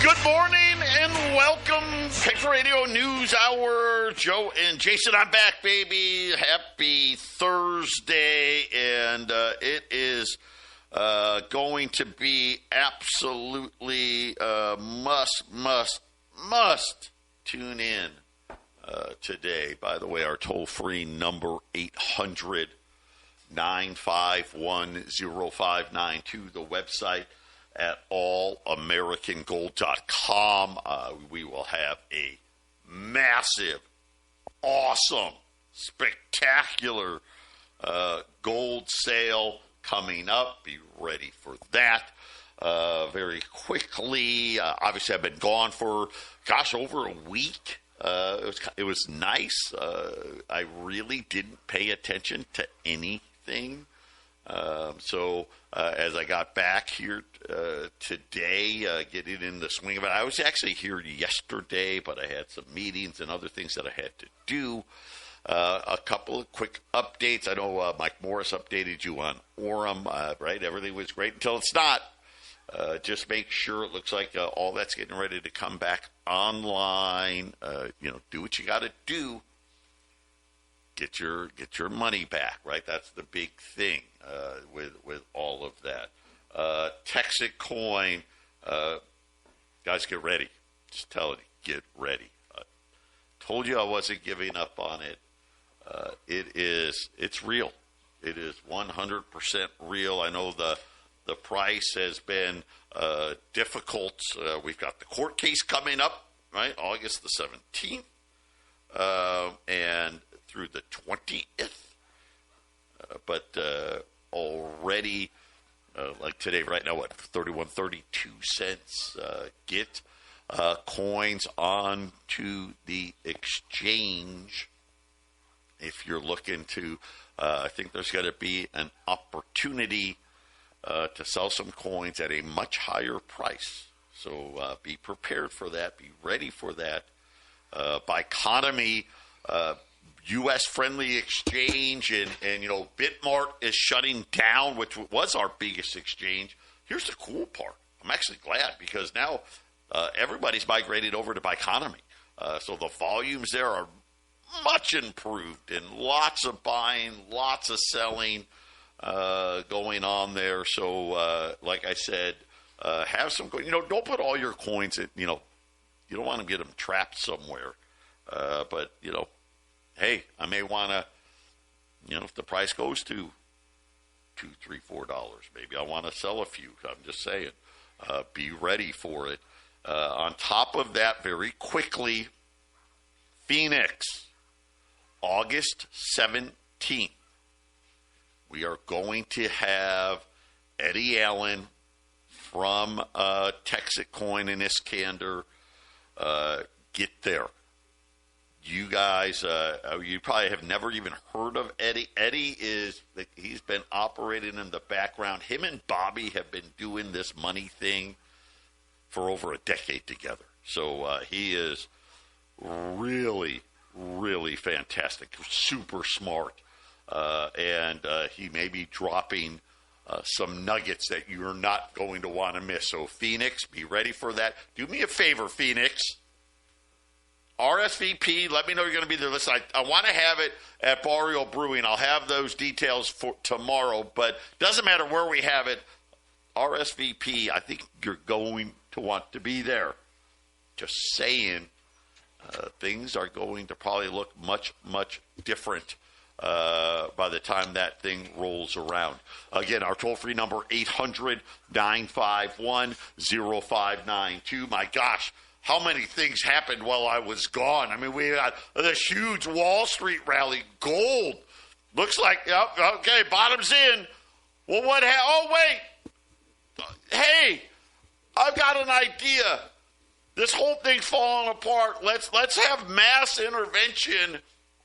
Good morning and welcome. Patriot Radio News Hour. Joe and Jason, I'm back, baby. Happy Thursday. And it is going to be absolutely must tune in today. By the way, our toll-free number, 800-951-0592, the website at allamericangold.com. We will have a massive, awesome, spectacular gold sale coming up. Be ready for that very quickly. Obviously, I've been gone for, over a week. It was nice. I really didn't pay attention to anything. So as I got back here today, getting in the swing of it, I was actually here yesterday, but I had some meetings and other things that I had to do. A couple of quick updates. I know Mike Morris updated you on Orem, right? Everything was great until it's not. Just make sure it looks like all that's getting ready to come back online. Do what you got to do. Get your money back, right? That's the big thing with all of that. Texas coin, guys, get ready. Just tell it, get ready. Told you I wasn't giving up on it. It's real. It is 100% real. I know the price has been difficult. We've got the court case coming up, right? August the 17th, and through the 20th. But already, like today, right now, 31.32 cents. Get coins onto the exchange. If you're looking to, I think there's going to be an opportunity to sell some coins at a much higher price. So be prepared for that. Be ready for that. Biconomy, U.S.-friendly exchange, and Bitmart is shutting down, which was our biggest exchange. Here's the cool part. I'm actually glad because now everybody's migrated over to Biconomy. So the volumes there are much improved, and lots of buying, lots of selling going on there. So, like I said, have some, don't put all your coins in, you don't want to get them trapped somewhere. But, hey, I may want to, if the price goes to $2, $3, $4, maybe I want to sell a few. I'm just saying, be ready for it. On top of that, very quickly, Phoenix, August 17th. We are going to have Eddie Allen from Texas Coin and Iskander get there. You guys, you probably have never even heard of Eddie. Eddie he's been operating in the background. Him and Bobby have been doing this money thing for over a decade together. So he is really, really fantastic, super smart. And he may be dropping some nuggets that you're not going to want to miss. So, Phoenix, be ready for that. Do me a favor, Phoenix. RSVP, let me know you're going to be there. Listen, I want to have it at Barrio Brewing. I'll have those details for tomorrow, but doesn't matter where we have it. RSVP, I think you're going to want to be there. Just saying, things are going to probably look much, much different by the time that thing rolls around. Again, our toll-free number, 800-951-0592. My gosh, how many things happened while I was gone? I mean, we had this huge Wall Street rally. Gold. Looks like, yep, okay, bottom's in. Well, oh, wait. Hey, I've got an idea. This whole thing's falling apart. Let's have mass intervention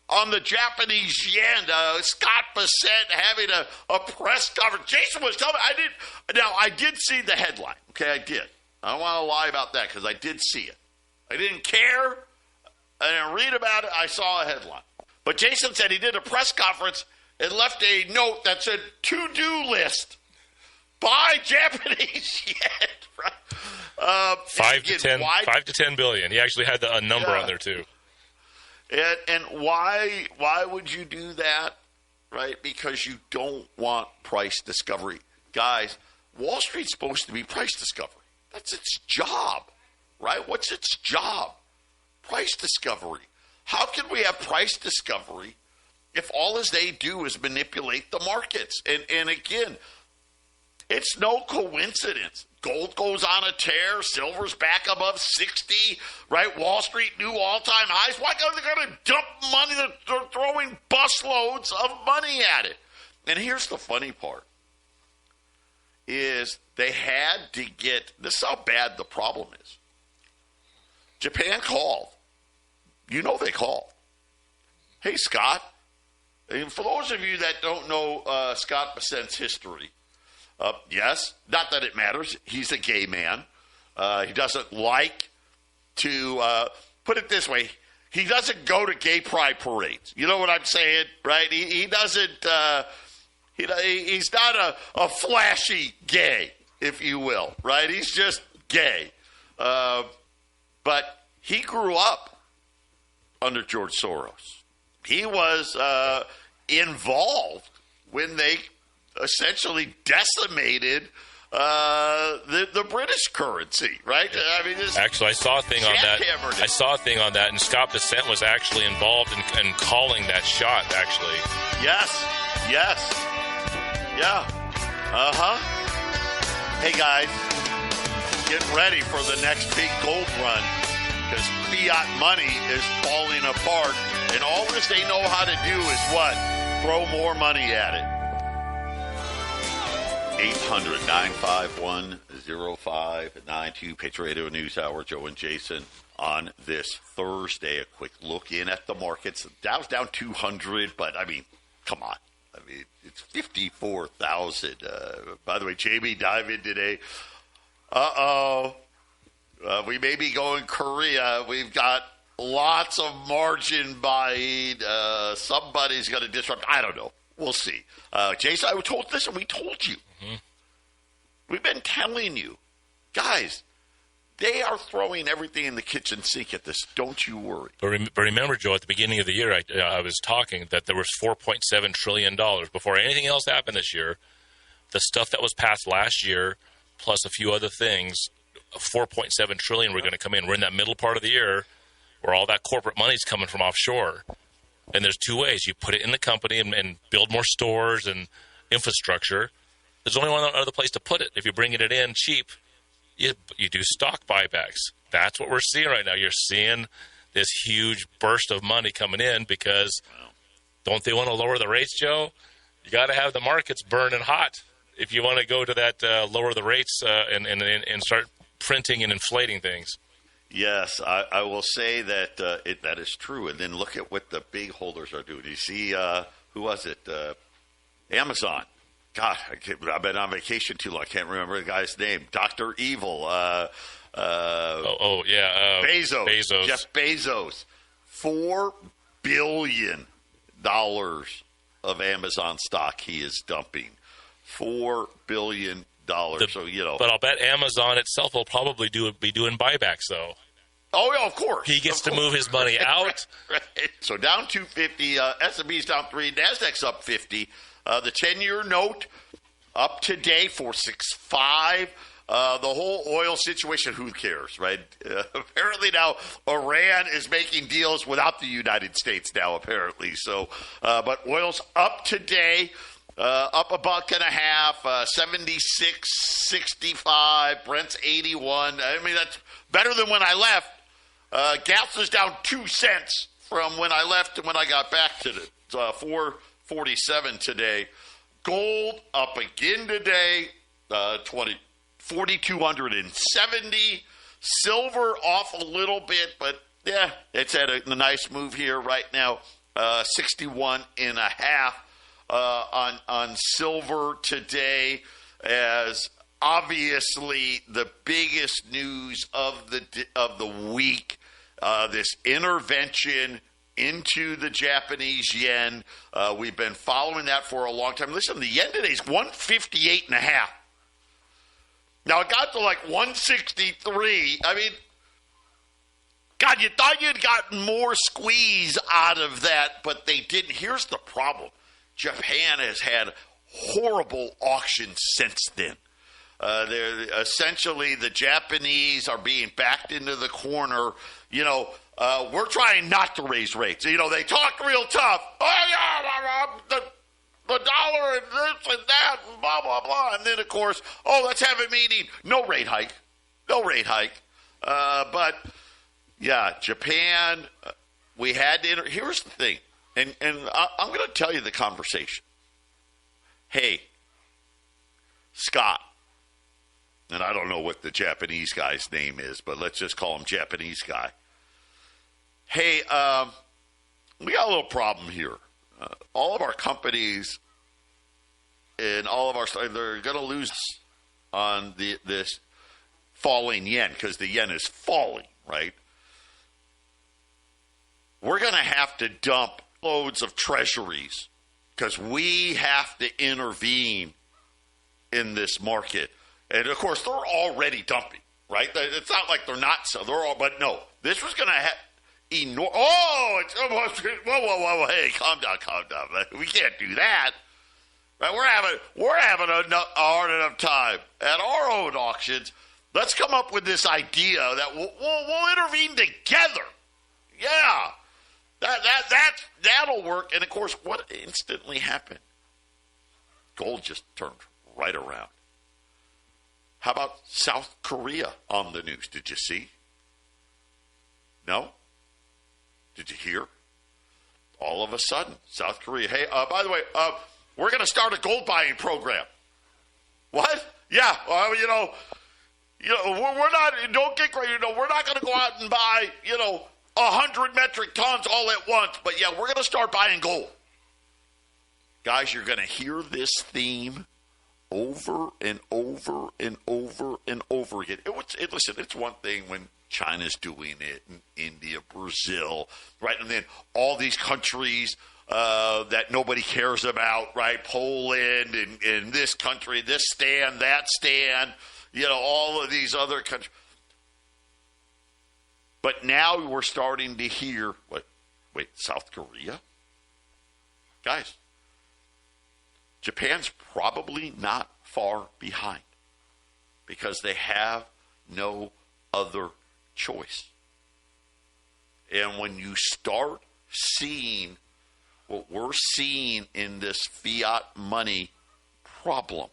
on the Japanese yen. Scott Bassett having a press conference. Jason was telling me, I did see the headline. Okay, I did. I don't want to lie about that because I did see it. I didn't care. I didn't read about it. I saw a headline. But Jason said he did a press conference and left a note that said, to-do list. Buy Japanese yen. Right? 5 to 10 billion. He actually had a number on there too. And why would you do that? Right? Because you don't want price discovery. Guys, Wall Street's supposed to be price discovery. That's its job, right? What's its job? Price discovery. How can we have price discovery if all as they do is manipulate the markets? And again, it's no coincidence. Gold goes on a tear. Silver's back above 60, right? Wall Street new all-time highs. Why are they going to dump money? They're throwing busloads of money at it. And here's the funny part, is they had to get, this is how bad the problem is. Japan called. You know they called. Hey, Scott. And for those of you that don't know Scott Bessent's history, yes, not that it matters. He's a gay man. He doesn't like to, put it this way, he doesn't go to gay pride parades. You know what I'm saying, right? He doesn't, he's not a flashy gay, if you will, right? He's just gay. But he grew up under George Soros. He was involved when they essentially decimated the British currency, right? I mean, actually, I saw a thing on that. And Scott Bessent was actually involved in calling that shot. Actually, yes, yeah, Hey guys, get ready for the next big gold run because fiat money is falling apart, and all this they know how to do is what? Throw more money at it. 800-951-0592, Patriot Radio News Hour, Joe and Jason on this Thursday. A quick look in at the markets. Dow's down 200, but, I mean, come on. I mean, it's 54,000. By the way, Jamie, dive in today. We may be going Korea. We've got lots of margin buying. Somebody's going to disrupt. I don't know. We'll see. Jason, we told you. Mm-hmm. We've been telling you. Guys, they are throwing everything in the kitchen sink at this. Don't you worry. But remember, Joe, at the beginning of the year, I was talking that there was $4.7 trillion. Before anything else happened this year, the stuff that was passed last year, plus a few other things, $4.7 trillion were going to come in. We're in that middle part of the year where all that corporate money is coming from offshore. And there's two ways. You put it in the company and build more stores and infrastructure. There's only one other place to put it. If you're bringing it in cheap, you do stock buybacks. That's what we're seeing right now. You're seeing this huge burst of money coming in because don't they want to lower the rates, Joe? You got to have the markets burning hot if you want to go to that lower the rates and start printing and inflating things. Yes, I will say that that is true. And then look at what the big holders are doing. You see, who was it? Amazon. God, I've been on vacation too long. I can't remember the guy's name. Dr. Evil. Bezos. Jeff Bezos. $4 billion of Amazon stock he is dumping. $4 billion. So, but I'll bet Amazon itself will probably be doing buybacks, though. Oh, yeah, of course. He gets to move his money out. Right. So down 250, S&P's down 3, NASDAQ's up 50. The 10-year note up today, 465. The whole oil situation, who cares, right? Apparently now Iran is making deals without the United States now, apparently. So, but oil's up today. Up $1.50, 76.65. Brent's 81. I mean, that's better than when I left. Gas is down 2 cents from when I left to when I got back to the 447 today. Gold up again today, 4,270. Silver off a little bit, but yeah, it's at a nice move here right now. 61.5. On silver today, as obviously the biggest news of the week, this intervention into the Japanese yen. We've been following that for a long time. Listen, the yen today is 158.5. Now, it got to like 163. I mean, God, you thought you'd gotten more squeeze out of that, but they didn't. Here's the problem. Japan has had horrible auctions since then. Essentially, the Japanese are being backed into the corner. We're trying not to raise rates. They talk real tough. Oh, yeah, the dollar and this and that, and blah, blah, blah. And then, of course, let's have a meeting. No rate hike. But, yeah, Japan, we had to here's the thing. And I'm going to tell you the conversation. Hey, Scott. And I don't know what the Japanese guy's name is, but let's just call him Japanese guy. Hey, we got a little problem here. All of our companies and all of our they're going to lose on this falling yen because the yen is falling, right? We're going to have to dump loads of treasuries because we have to intervene in this market. And, of course, they're already dumping, right? It's not like they're not so. They're all, but no, this was going to have enormous. Whoa, hey, calm down. We can't do that. Right? We're having a hard enough time at our own auctions. Let's come up with this idea that we'll intervene together. Yeah, that'll work. And, of course, what instantly happened? Gold just turned right around. How about South Korea on the news? Did you see? No? Did you hear? All of a sudden, South Korea. Hey, by the way, we're going to start a gold buying program. What? Yeah. Well, we're not. Don't get crazy. We're not going to go out and buy 100 metric tons all at once. But yeah, we're going to start buying gold. Guys, you're going to hear this theme over and over and over and over again. Listen, it's one thing when China's doing it, and India, Brazil, right? And then all these countries that nobody cares about, right? Poland and this country, this stand, that stand, all of these other countries. But now we're starting to hear, wait, South Korea? Guys, Japan's probably not far behind because they have no other choice. And when you start seeing what we're seeing in this fiat money problem,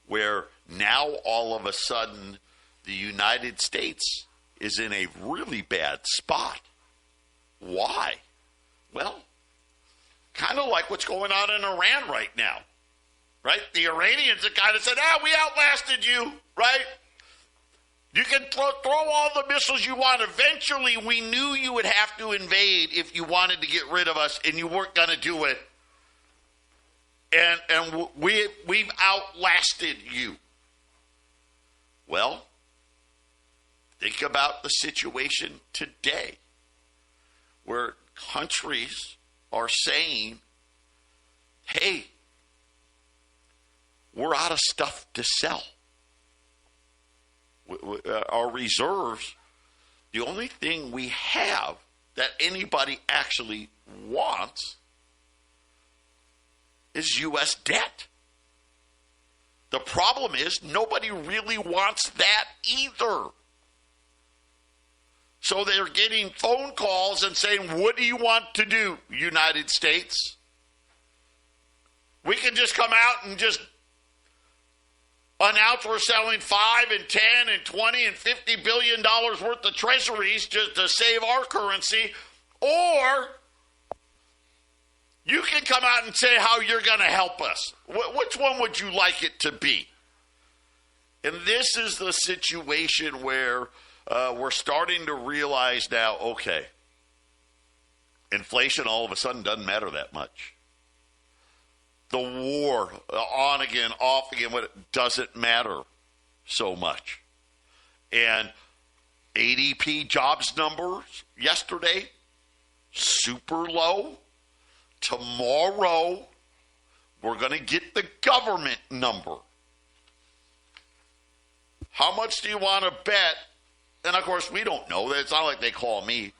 where now all of a sudden the United States is in a really bad spot. Why? Well, kind of like what's going on in Iran right now, right? The Iranians have kind of said, we outlasted you, right? You can throw all the missiles you want. Eventually, we knew you would have to invade if you wanted to get rid of us, and you weren't going to do it. And we've outlasted you. Well, think about the situation today where countries are saying, hey, we're out of stuff to sell. Our reserves, the only thing we have that anybody actually wants is U.S. debt. The problem is nobody really wants that either. So they're getting phone calls and saying, what do you want to do, United States? We can just come out and just announce we're selling 5 and 10 and 20 and $50 billion worth of treasuries just to save our currency. Or you can come out and say how you're going to help us. Which one would you like it to be? And this is the situation where we're starting to realize now, okay, inflation all of a sudden doesn't matter that much. The war, on again, off again, it doesn't matter so much. And ADP jobs numbers yesterday, super low. Tomorrow, we're going to get the government number. How much do you want to bet? And, of course, we don't know. It's not like they call me.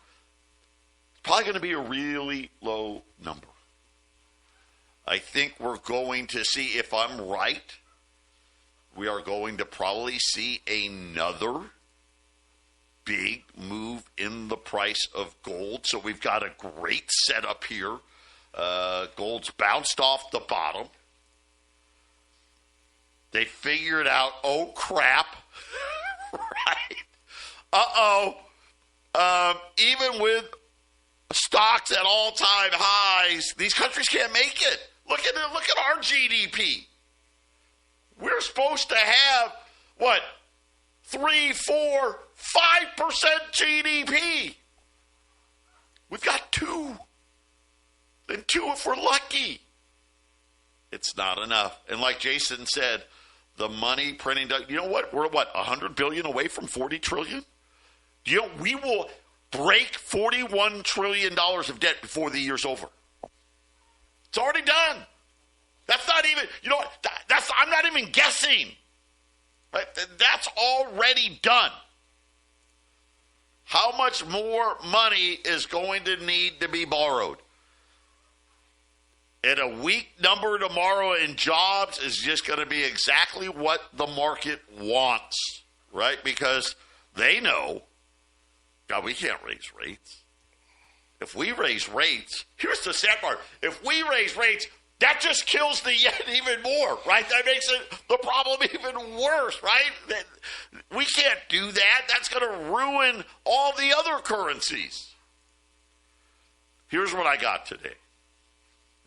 It's probably going to be a really low number. I think we're going to see, if I'm right, we are going to probably see another big move in the price of gold. So we've got a great setup here. Gold's bounced off the bottom. They figured out, oh, crap, right? Even with stocks at all-time highs, these countries can't make it. Look at our GDP. We're supposed to have, 3, 4, 5% GDP. We've got 2. And 2 if we're lucky. It's not enough. And like Jason said, the money printing, you know what? We're $100 billion away from $40 trillion? We will break $41 trillion of debt before the year's over. It's already done. That's not even, I'm not even guessing. Right? That's already done. How much more money is going to need to be borrowed? And a weak number tomorrow in jobs is just going to be exactly what the market wants, right? Because they know, God, we can't raise rates. If we raise rates, here's the sad part. If we raise rates, that just kills the yen even more, right? That makes the problem even worse, right? We can't do that. That's going to ruin all the other currencies. Here's what I got today.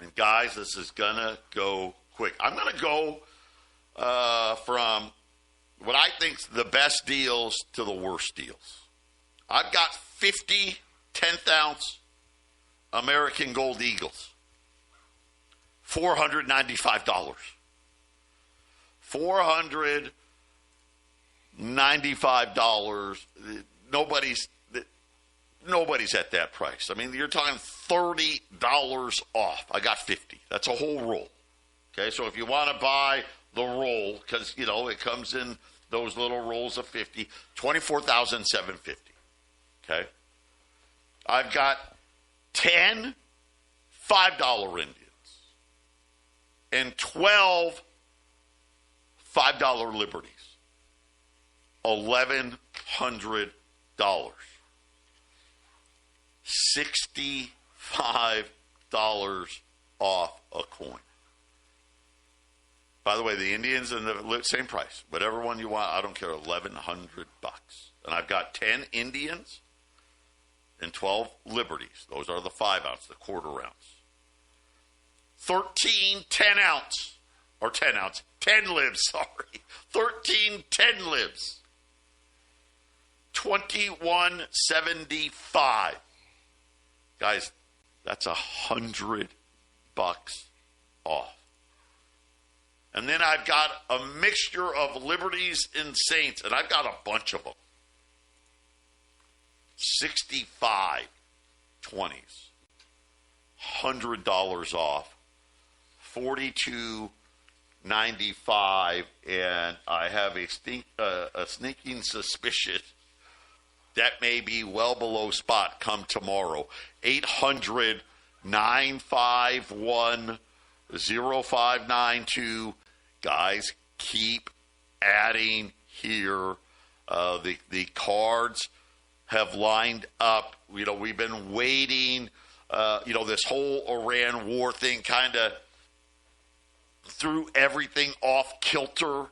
And guys, this is going to go quick. I'm going to go from what I think's the best deals to the worst deals. I've got 50 10th ounce American Gold Eagles. $495. $495. Nobody's at that price. I mean, you're talking $30 off. I got 50. That's a whole roll. Okay, so if you want to buy the roll, because, it comes in those little rolls of 50, $24,750. Okay? I've got 10 $5 Indians and 12 $5 Liberties. $1,100. $65 off a coin. By the way, the Indians and the same price. Whatever one you want, I don't care, $1,100. And I've got 10 Indians and 12 Liberties. Those are the 5 ounce, the quarter ounce. 13 10 ounce, or 10 ounce, 10 libs, sorry. 13 10 libs. $21.75. Guys, that's $100 off. And then I've got a mixture of Liberties and Saints, and I've got a bunch of them. 65 20s. $100 off. $42.95, and I have a sneaking suspicion that may be well below spot come tomorrow. 800-951-0592. Guys, keep adding here. The cards have lined up. We've been waiting. This whole Iran war thing kind of threw everything off kilter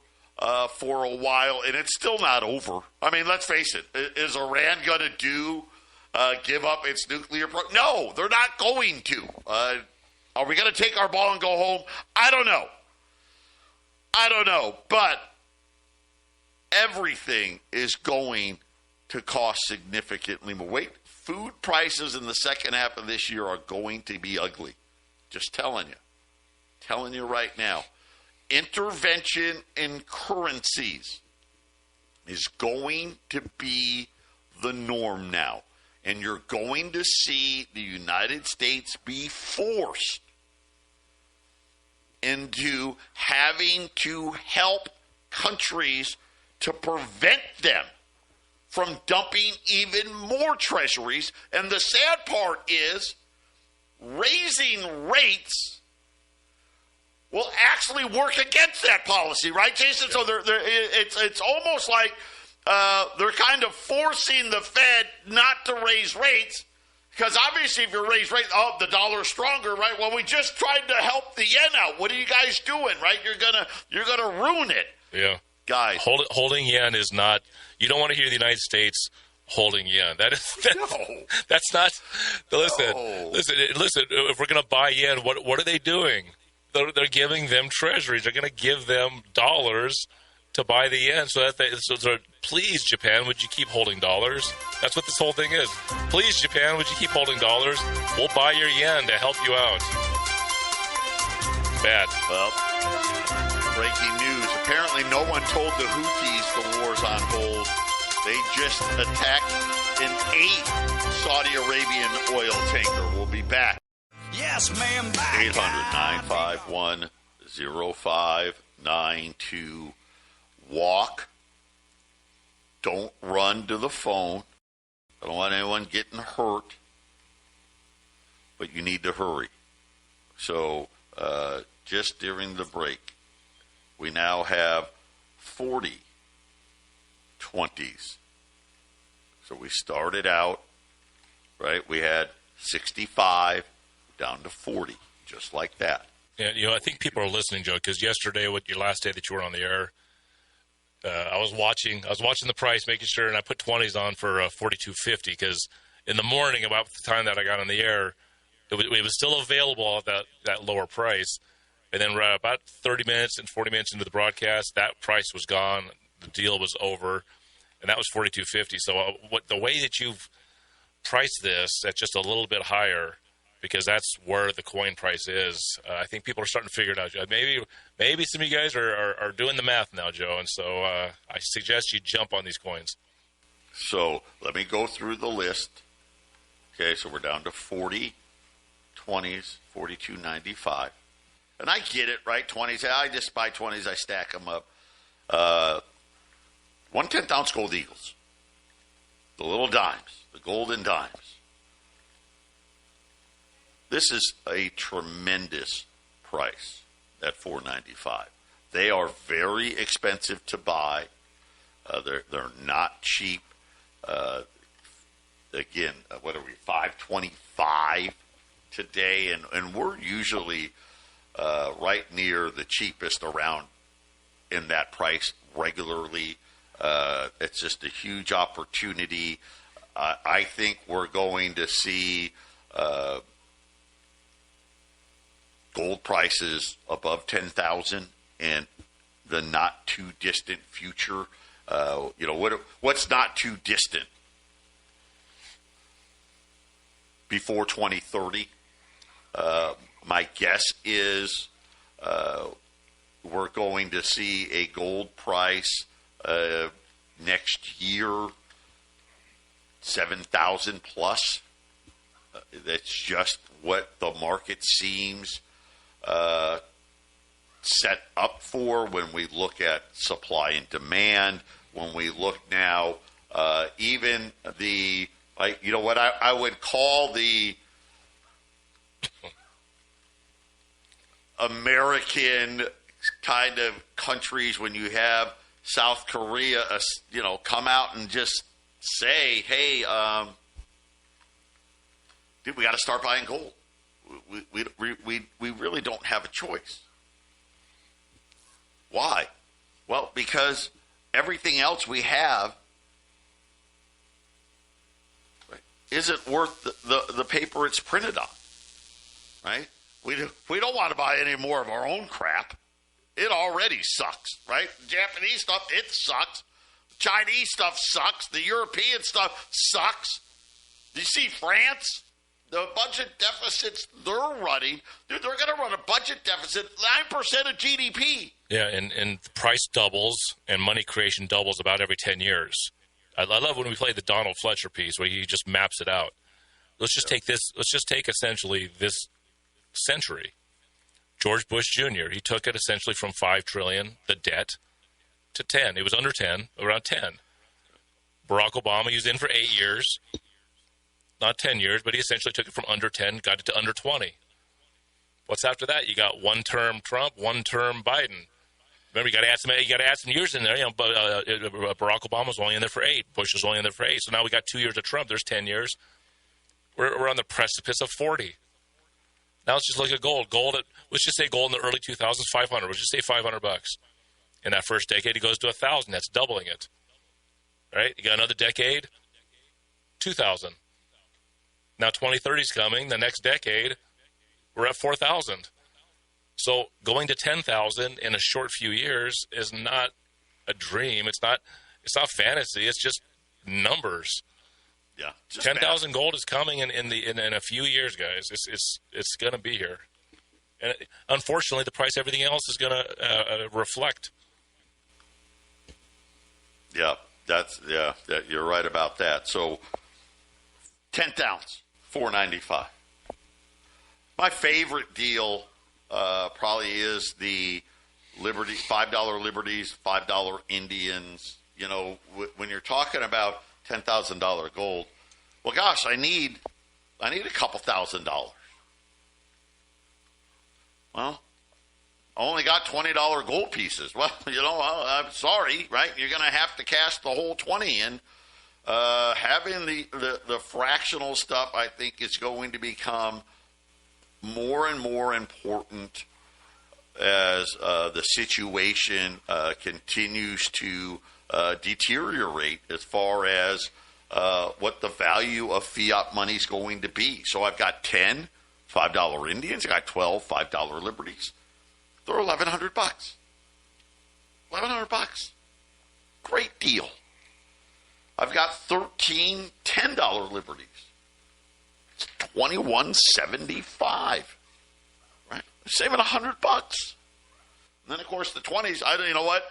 for a while, and it's still not over. I mean, let's face it. Is Iran going to give up its nuclear program? No, they're not going to. Are we going to take our ball and go home? I don't know. But everything is going to cost significantly more. Wait, food prices in the second half of this year are going to be ugly. Just telling you. Telling you right now. Intervention in currencies is going to be the norm now. And you're going to see the United States be forced into having to help countries to prevent them from dumping even more treasuries. And the sad part is raising rates will actually work against that policy, right, Jason? So it's almost like they're kind of forcing the Fed not to raise rates, because obviously if you raise rates, the dollar's stronger, right? Well, we just tried to help the yen out. What are you guys doing, right? You're gonna ruin it. Yeah. Guys. Holding yen is not – you don't want to hear the United States holding yen. That's not – listen, if we're going to buy yen, what are they doing? They're giving them treasuries. They're going to give them dollars to buy the yen. So please, Japan, would you keep holding dollars? That's what this whole thing is. Please, Japan, would you keep holding dollars? We'll buy your yen to help you out. Bad. Well, breaking news. Apparently no one told the Houthis the war's on hold. They just attacked an 8 Saudi Arabian oil tanker. We'll be back. Yes, ma'am. 800-951-0592. Walk. Don't run to the phone. I don't want anyone getting hurt. But you need to hurry. So, just during the break, we now have 40 20s. So we started out, right? We had 65 down to 40, just like that. Yeah, I think people are listening, Joe, because yesterday, your last day that you were on the air, I was watching the price, making sure, and I put 20s on for 42.50 because in the morning, about the time that I got on the air, it was still available at that lower price. And then about 30 minutes and 40 minutes into the broadcast, that price was gone. The deal was over, and that was $42.50. So the way that you've priced this at just a little bit higher, because that's where the coin price is, I think people are starting to figure it out. Maybe some of you guys are doing the math now, Joe, and so I suggest you jump on these coins. So let me go through the list. Okay, so we're down to 40 20s, 42.95. And I get it, right? 20s. I just buy 20s. I stack them up. 1/10-ounce gold eagles. The little dimes. The golden dimes. This is a tremendous price at $4.95. They are very expensive to buy. They're not cheap. Again, what are we? $5.25 today, and we're usually right near the cheapest around in that price regularly. It's just a huge opportunity. I think we're going to see gold prices above 10,000 in the not too distant future. What's not too distant? Before 2030. My guess is we're going to see a gold price next year 7,000 plus. That's just what the market seems set up for when we look at supply and demand. When we look now, even I would call the American kind of countries, when you have South Korea, come out and just say, hey, dude, we got to start buying gold. We really don't have a choice. Why? Well, because everything else we have isn't worth the paper it's printed on, right? We don't want to buy any more of our own crap. It already sucks, right? Japanese stuff, it sucks. Chinese stuff sucks. The European stuff sucks. You see France, the budget deficits they're running, dude, they're going to run a budget deficit 9% of GDP. Yeah, and the price doubles and money creation doubles about every 10 years. I love when we play the Donald Fletcher piece where he just maps it out. Let's just take this. Let's just take essentially this century. George Bush Jr., he took it essentially from $5 trillion, the debt, to 10. It was under 10, around 10. Barack Obama, he was in for 8 years. Not 10 years, but he essentially took it from under 10, got it to under 20. What's after that? You got one-term Trump, one-term Biden. Remember, you got to add some years in there. You know, but Barack Obama was only in there for 8. Bush was only in there for 8. So now we got 2 years of Trump. There's 10 years. We're on the precipice of 40. Now let's just look at gold. Let's just say gold in the early 2000s, 500. Let's just say $500. In that first decade, it goes to 1,000. That's doubling it. Right? You got another decade, 2,000. Now 2030 is coming. The next decade, we're at 4,000. So going to 10,000 in a short few years is not a dream. It's not fantasy. It's just numbers. Yeah, 10,000 gold is coming in a few years, guys. It's going to be here, and unfortunately, the price everything else is going to reflect. Yeah, you're right about that. So 10th ounce, $4.95. My favorite deal probably is the Liberty, $5 Liberties, $5 Indians. You know, when you're talking about $10,000 gold, well, gosh, I need a couple $1,000. Well, I only got $20 gold pieces. Well, you know, I'm sorry, right? You're going to have to cash the whole 20 in. Having the fractional stuff, I think, is going to become more and more important as the situation continues to deteriorate as far as what the value of fiat money is going to be. So I've got 10 $5 Indians. I got 12 $5 Liberties. They're $1,100. $1,100. Great deal. I've got 13 $10 Liberties. It's $21.75. Right? I'm saving $100. And then, of course, the 20s. You know what?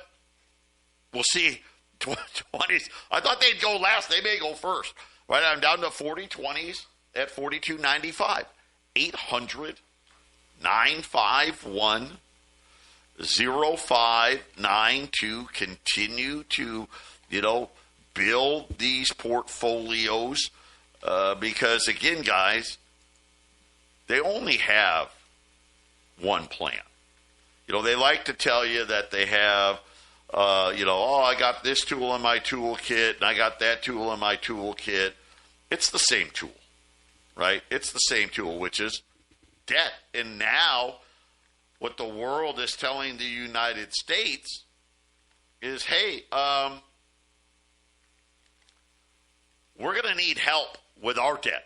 We'll see. 20s. I thought they'd go last. They may go first. Right? I'm down to 40 20s at $42.95. 800-951-0592. Continue to, build these portfolios because, again, guys, they only have one plan. They like to tell you that they have, I got this tool in my toolkit and I got that tool in my toolkit. It's the same tool, right? It's the same tool, which is debt. And now what the world is telling the United States is, hey, we're going to need help with our debt.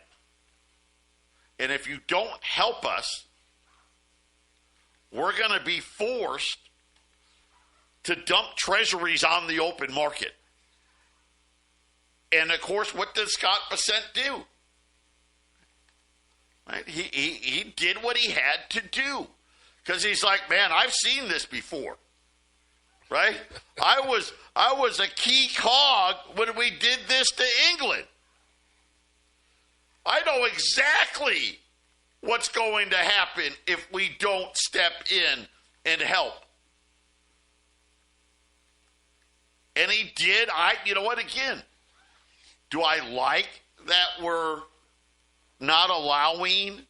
And if you don't help us, we're going to be forced to dump treasuries on the open market. And, of course, what did Scott Bessent do? Right? He did what he had to do. Because he's like, man, I've seen this before. Right? I was a key cog when we did this to England. I know exactly what's going to happen if we don't step in and help. And he did. You know what, again, do I like that we're not allowing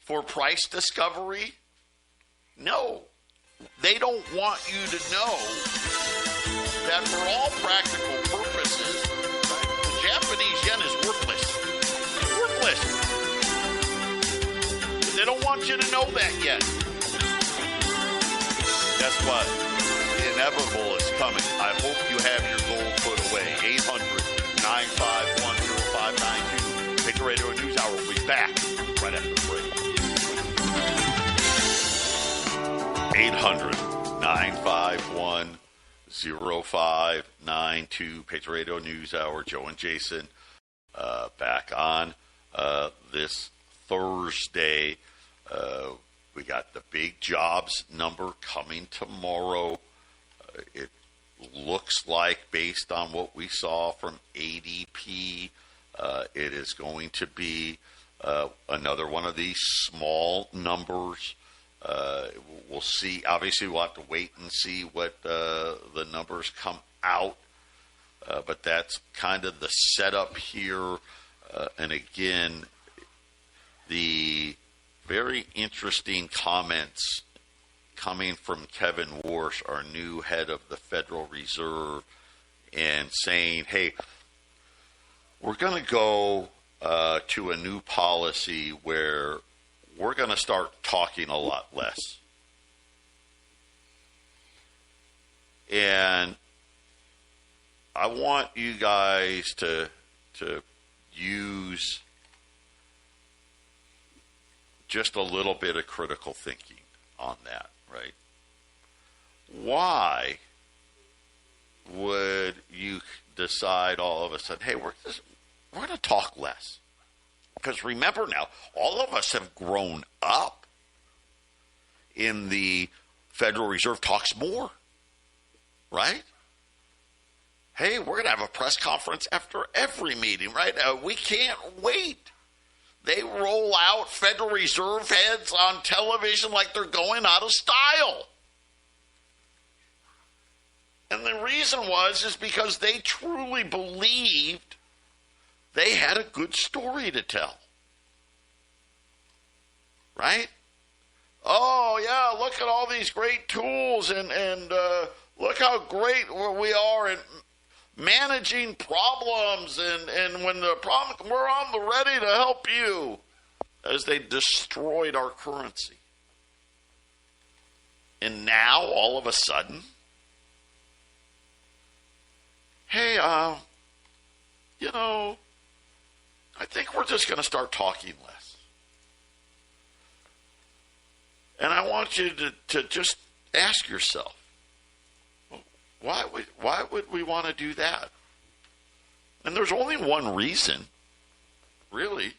for price discovery? No. They don't want you to know that for all practical purposes, the Japanese yen is worthless. It's worthless. They don't want you to know that yet. Guess what? The inevitable is coming. I hope you have your gold put away. 800-951-0592. Patriot Radio News Hour will be back right after the break. 800-951-0592. Patriot Radio News Hour. Joe and Jason back on this Thursday. We got the big jobs number coming tomorrow. It looks like, based on what we saw from ADP, it is going to be another one of these small numbers. We'll see. Obviously, we'll have to wait and see what the numbers come out. But that's kind of the setup here. And again, the very interesting comments coming from Kevin Warsh, our new head of the Federal Reserve, and saying, hey, we're going to go to a new policy where we're going to start talking a lot less. And I want you guys to use just a little bit of critical thinking on that, right? Why would you decide all of a sudden, hey, we're going to talk less? Because remember now, all of us have grown up in the Federal Reserve talks more, right? Hey, we're going to have a press conference after every meeting, right? We can't wait. They roll out Federal Reserve heads on television like they're going out of style. And the reason is because they truly believed they had a good story to tell. Right? Oh, yeah, look at all these great tools and look how great we are at managing problems, and when the problem, we're on the ready to help you, as they destroyed our currency. And now, all of a sudden, hey, I think we're just going to start talking less. And I want you to just ask yourself, why would we want to do that? And there's only one reason, really.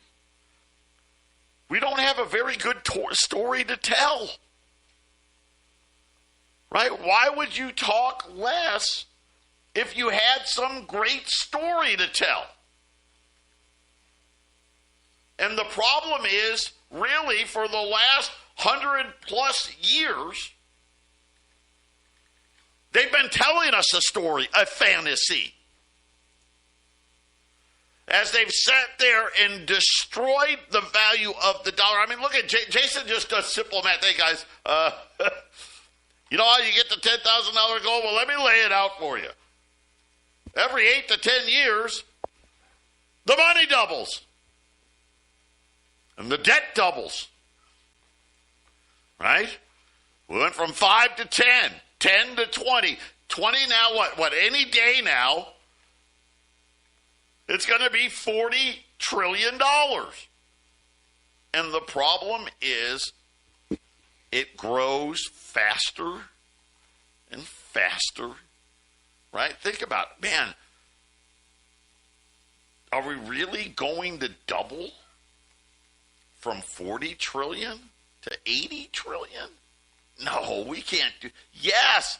We don't have a very good story to tell. Right? Why would you talk less if you had some great story to tell? And the problem is, really, for the last 100+ years, they've been telling us a story, a fantasy. As they've sat there and destroyed the value of the dollar. I mean, look at Jason just does simple math. Hey, guys, you know how you get the $10,000 goal? Well, let me lay it out for you. Every 8 to 10 years, the money doubles. And the debt doubles. Right? We went from 5 to 10. 10 to 20. 20 now, what? Any day now, it's going to be $40 trillion. And the problem is it grows faster and faster, right? Think about it. Man, are we really going to double from 40 trillion to 80 trillion? No, we can't do. Yes.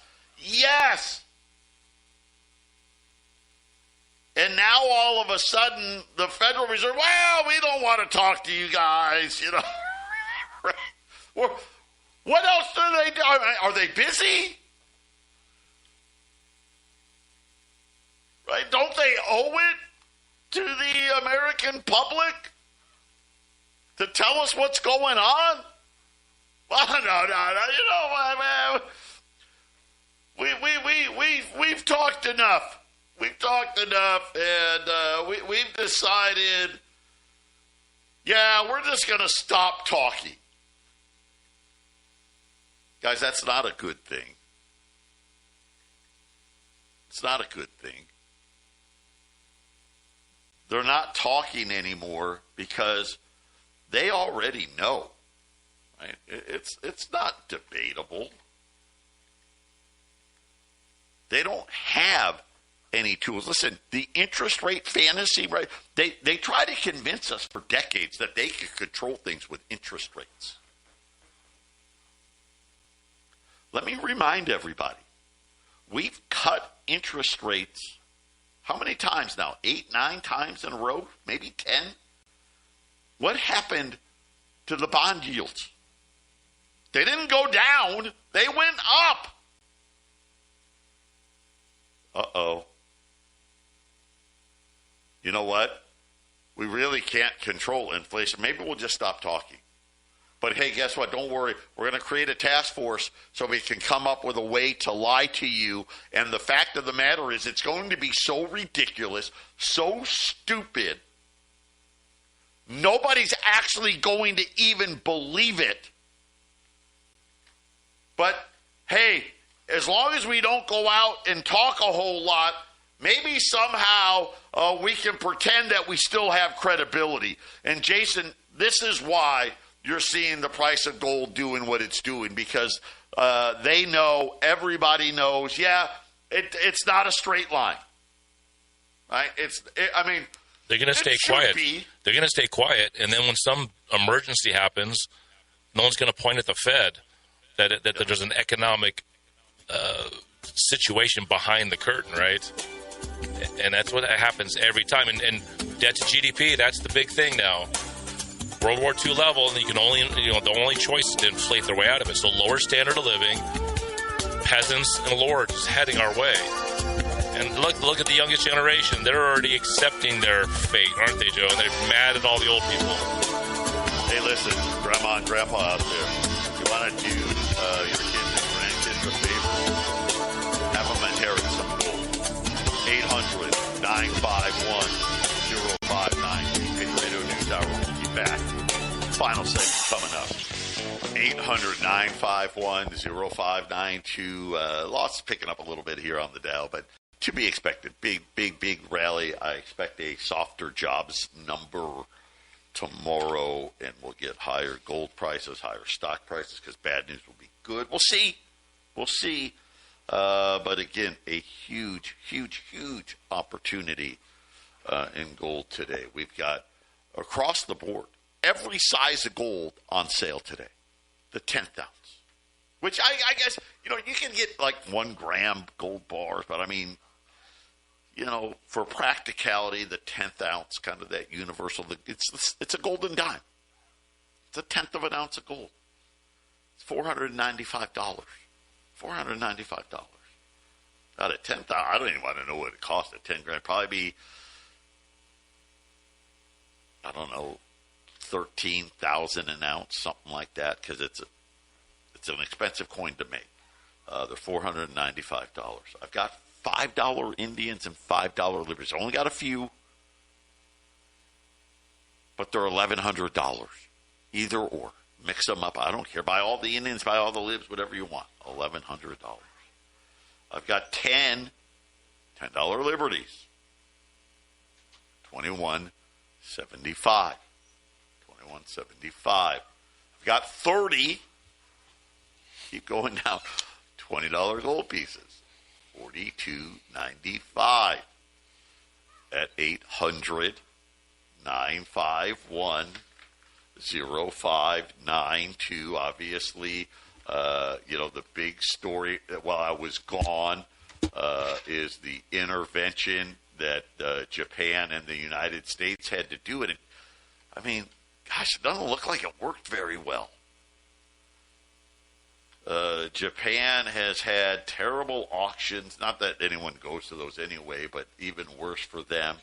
And now all of a sudden, the Federal Reserve, well, we don't want to talk to you guys, you know. What else do they do? Are they busy? Right? Don't they owe it to the American public to tell us what's going on? Well, no. You know, we've talked enough. We've talked enough, and we've decided, yeah, we're just going to stop talking. Guys, that's not a good thing. It's not a good thing. They're not talking anymore because they already know. Right? It's not debatable. They don't have any tools. Listen, the interest rate fantasy, right? They try to convince us for decades that they can control things with interest rates. Let me remind everybody, we've cut interest rates how many times now? 8, 9 times in a row? Maybe 10? What happened to the bond yields? They didn't go down. They went up. Uh-oh. You know what? We really can't control inflation. Maybe we'll just stop talking. But, hey, guess what? Don't worry. We're going to create a task force so we can come up with a way to lie to you. And the fact of the matter is it's going to be so ridiculous, so stupid, nobody's actually going to even believe it. But, hey, as long as we don't go out and talk a whole lot, maybe somehow we can pretend that we still have credibility. And, Jason, this is why you're seeing the price of gold doing what it's doing, because they know, everybody knows, it's not a straight line. Right? They're going to stay quiet. They're going to stay quiet, and then when some emergency happens, no one's going to point at the Fed that there's an economic situation behind the curtain, right? And that's what happens every time. And debt to GDP, that's the big thing now. World War II level, and you can only, the only choice is to inflate their way out of it. So lower standard of living, peasants and lords heading our way. And look at the youngest generation. They're already accepting their fate, aren't they, Joe? And they're mad at all the old people. Hey, listen, Grandma and Grandpa out there, if you want to do your kids and grandkids a favor, have them inherit some gold. 800-951-0592. Patriot Radio News Hour. We'll be back. Final segment coming up. 800-951-0592. Lots picking up a little bit here on the Dow, but to be expected. Big rally. I expect a softer jobs number tomorrow, and we'll get higher gold prices, higher stock prices, because bad news will be good. We'll see. But again, a huge opportunity in gold today. We've got across the board every size of gold on sale today. The 10th ounce, which I guess, you can get like 1 gram gold bars, but I mean, for practicality, the 10th ounce, kind of that universal, it's a golden dime. It's a 1/10 of an ounce of gold. It's $495. $495. Out of 10,000, I don't even want to know what it costs at 10 grand. Probably be, I don't know, 13,000 an ounce, something like that, because it's an expensive coin to make. They're $495. I've got $5 Indians and $5 Liberties. I only got a few, but they're $1,100. Either or. Mix them up. I don't care. Buy all the Indians, buy all the Libs, whatever you want. $1,100. I've got $10 Liberties. $21.75. $21.75. I've got 30. Keep going down. $20 gold pieces. $42.95. At 800-951-0592. Obviously, the big story while I was gone is the intervention that Japan and the United States had to do. And it doesn't look like it worked very well. Japan has had terrible auctions. Not that anyone goes to those anyway, but even worse for them.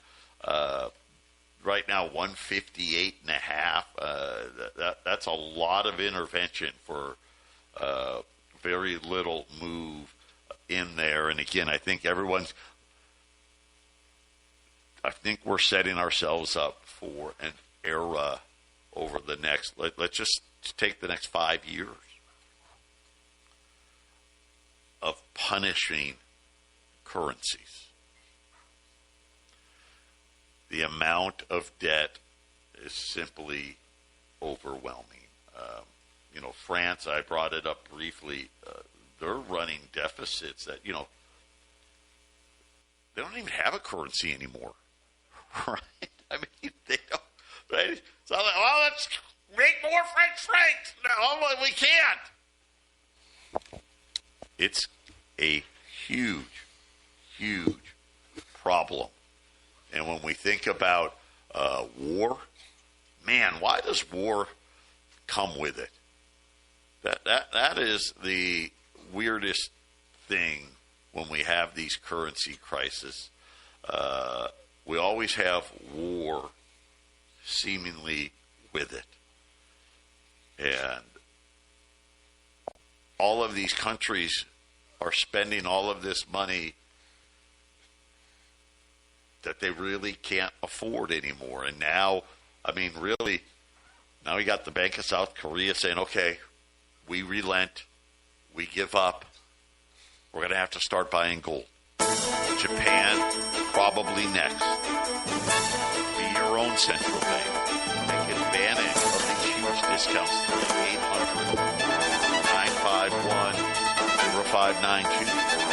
Right now, 158.5. That's a lot of intervention for very little move in there. And again, I think we're setting ourselves up for an era over the next. Let's just take the next 5 years of punishing currencies. The amount of debt is simply overwhelming. France, I brought it up briefly, they're running deficits that, they don't even have a currency anymore, right? They don't, right? So, let's make more francs. No, we can't. It's a huge problem. And when we think about war, man, why does war come with it? That is the weirdest thing when we have these currency crises. We always have war seemingly with it. And all of these countries are spending all of this money that they really can't afford anymore. And now, really, now we got the Bank of South Korea saying, okay, we relent, we give up, we're going to have to start buying gold. Japan, probably next. Be your own central bank. Take advantage of these huge discounts. 800-951-0592.